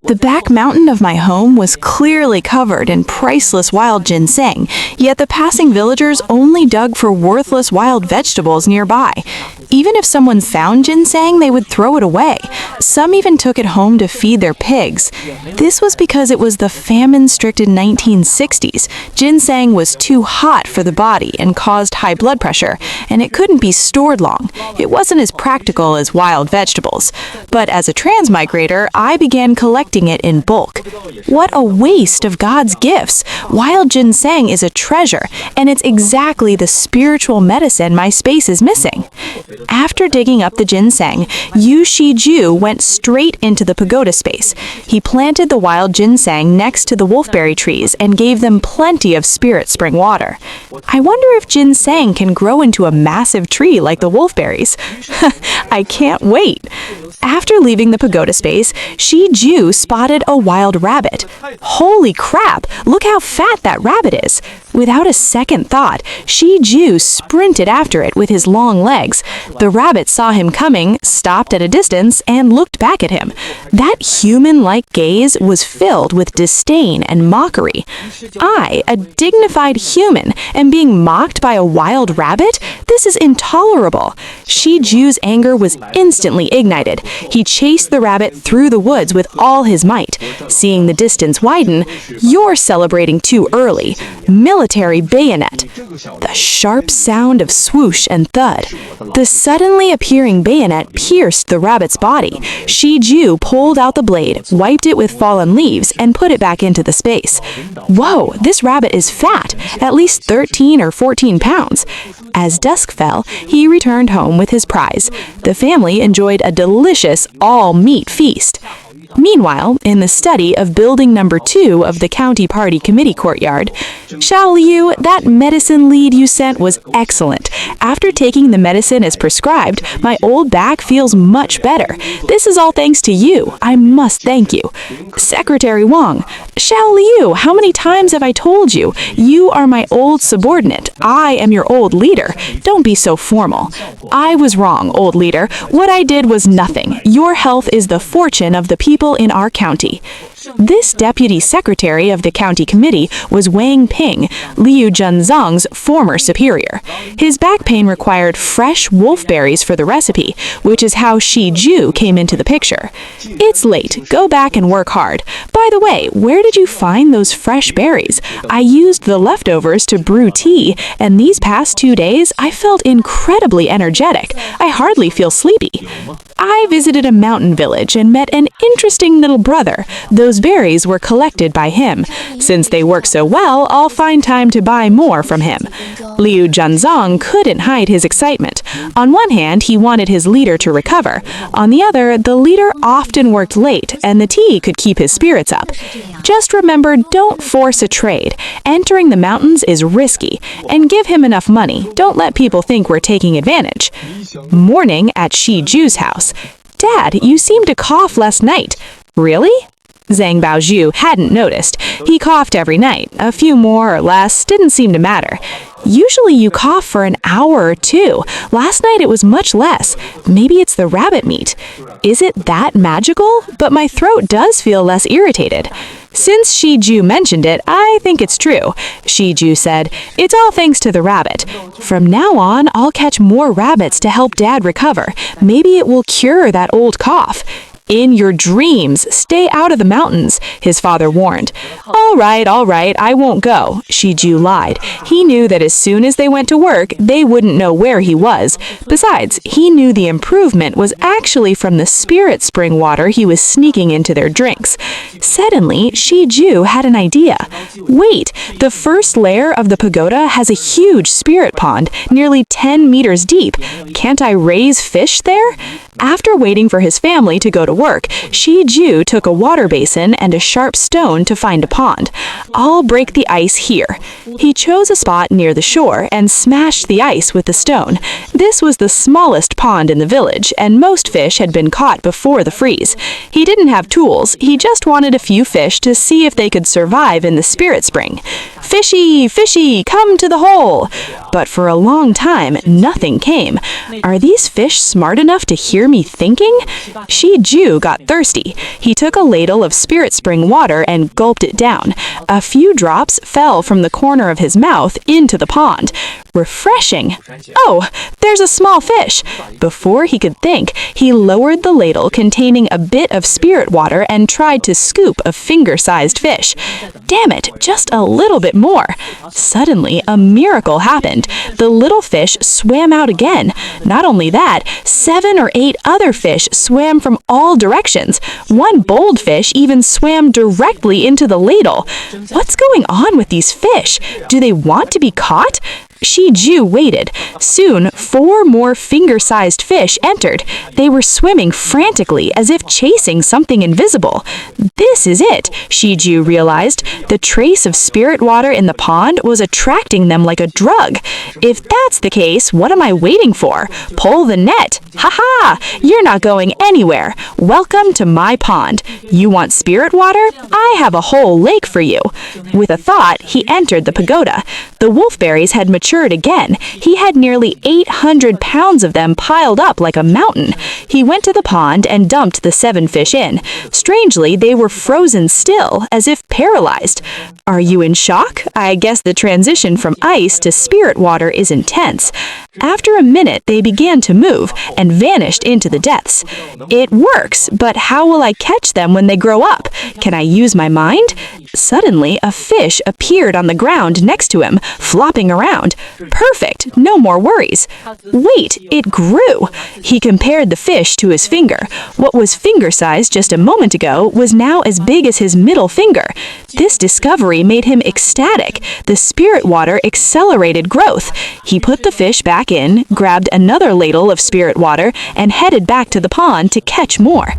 The back mountain of my home was clearly covered in priceless wild ginseng, yet the passing villagers only dug for worthless wild vegetables nearby. Even if someone found ginseng, they would throw it away. Some even took it home to feed their pigs. This was because it was the famine-stricken 1960s. Ginseng was too hot for the body and caused high blood pressure, and it couldn't be stored long. It wasn't as practical as wild vegetables. But as a transmigrator, I began collecting it in bulk. What a waste of God's gifts! Wild ginseng is a treasure, and it's exactly the spiritual medicine my space is missing. After digging up the ginseng, Yu Shijiu went straight into the pagoda space. He planted the wild ginseng next to the wolfberry trees and gave them plenty of spirit spring water. I wonder if ginseng can grow into a massive tree like the wolfberries. I can't wait! After leaving the pagoda space, Shijiu spotted a wild rabbit. Holy crap! Look how fat that rabbit is! Without a second thought, Shijiu sprinted after it with his long legs. The rabbit saw him coming, stopped at a distance, and looked back at him. That human-like gaze was filled with disdain and mockery. I, a dignified human, am being mocked by a wild rabbit? This is intolerable. Shijiu's anger was instantly ignited. He chased the rabbit through the woods with all his might. Seeing the distance widen, "You're celebrating too early." Military bayonet. The sharp sound of swoosh and thud. The suddenly appearing bayonet pierced the rabbit's body. Shijiu pulled out the blade, wiped it with fallen leaves, and put it back into the space. Whoa, this rabbit is fat, at least 13 or 14 pounds. As dusk fell, he returned home with his prize. The family enjoyed a delicious all-meat feast. Meanwhile, in the study of building number 2 of the county party committee courtyard, "Xiao Liu, that medicine lead you sent was excellent. After taking the medicine as prescribed, my old back feels much better. This is all thanks to you. I must thank you." Secretary Wang, "Xiao Liu, how many times have I told you? You are my old subordinate. I am your old leader. Don't be so formal." "I was wrong, old leader. What I did was nothing. Your health is the fortune of the people in our county." This deputy secretary of the county committee was Wang Ping, Liu Junzang's former superior. His back pain required fresh wolfberries for the recipe, which is how Shijiu came into the picture. "It's late. Go back and work hard. By the way, where did you find those fresh berries? I used the leftovers to brew tea, and these past 2 days I felt incredibly energetic. I hardly feel sleepy." "I visited a mountain village and met an interesting little brother. Those berries were collected by him. Since they work so well, I'll find time to buy more from him." Liu Junzang couldn't hide his excitement. On one hand, he wanted his leader to recover. On the other, the leader often worked late, and the tea could keep his spirits up. Just remember, don't force a trade. Entering the mountains is risky. And give him enough money. Don't let people think we're taking advantage. Morning at Shijiu's house. "Dad, you seemed to cough last night." "Really?" Zhang Baozhu hadn't noticed. He coughed every night. A few more or less didn't seem to matter. "Usually you cough for an hour or 2. Last night it was much less. Maybe it's the rabbit meat." "Is it that magical? But my throat does feel less irritated." "Since Shijiu mentioned it, I think it's true." Shijiu said, "It's all thanks to the rabbit. From now on, I'll catch more rabbits to help Dad recover. Maybe it will cure that old cough." "In your dreams, stay out of the mountains," his father warned. All right, I won't go," Shijiu lied. He knew that as soon as they went to work, they wouldn't know where he was. Besides, he knew the improvement was actually from the spirit spring water he was sneaking into their drinks. Suddenly, Shijiu had an idea. "Wait, the first layer of the pagoda has a huge spirit pond, nearly 10 meters deep. Can't I raise fish there?" After waiting for his family to go to work, Shijiu took a water basin and a sharp stone to find a pond. "I'll break the ice here." He chose a spot near the shore and smashed the ice with the stone. This was the smallest pond in the village, and most fish had been caught before the freeze. He didn't have tools, he just wanted a few fish to see if they could survive in the spirit spring. "Fishy, fishy, come to the hole!" But for a long time, nothing came. Are these fish smart enough to hear me thinking? Shijiu Shijiu got thirsty. He took a ladle of spirit spring water and gulped it down. A few drops fell from the corner of his mouth into the pond. Refreshing. Oh, there's a small fish. Before he could think, he lowered the ladle containing a bit of spirit water and tried to scoop a finger-sized fish. Damn it, just a little bit more. Suddenly, a miracle happened. The little fish swam out again. Not only that, 7 or 8 other fish swam from all directions. One bold fish even swam directly into the ladle. What's going on with these fish? Do they want to be caught? Shijiu waited. Soon, 4 more finger-sized fish entered. They were swimming frantically as if chasing something invisible. This is it, Shijiu realized. The trace of spirit water in the pond was attracting them like a drug. If that's the case, what am I waiting for? Pull the net. Ha-ha! You're not going anywhere. Welcome to my pond. You want spirit water? I have a whole lake for you. With a thought, he entered the pagoda. The wolfberries had matured again. He had nearly 800 pounds of them piled up like a mountain. He went to the pond and dumped the 7 fish in. Strangely, they were frozen still, as if paralyzed. Are you in shock? I guess the transition from ice to spirit water is intense. After a minute, they began to move and vanished into the depths. It works, but how will I catch them when they grow up? Can I use my mind? Suddenly, a fish appeared on the ground next to him, flopping around. Perfect, no more worries. Wait, it grew. He compared the fish to his finger. What was finger-sized just a moment ago was now as big as his middle finger. This discovery made him ecstatic. The spirit water accelerated growth. He put the fish back in, grabbed another ladle of spirit water, and headed back to the pond to catch more.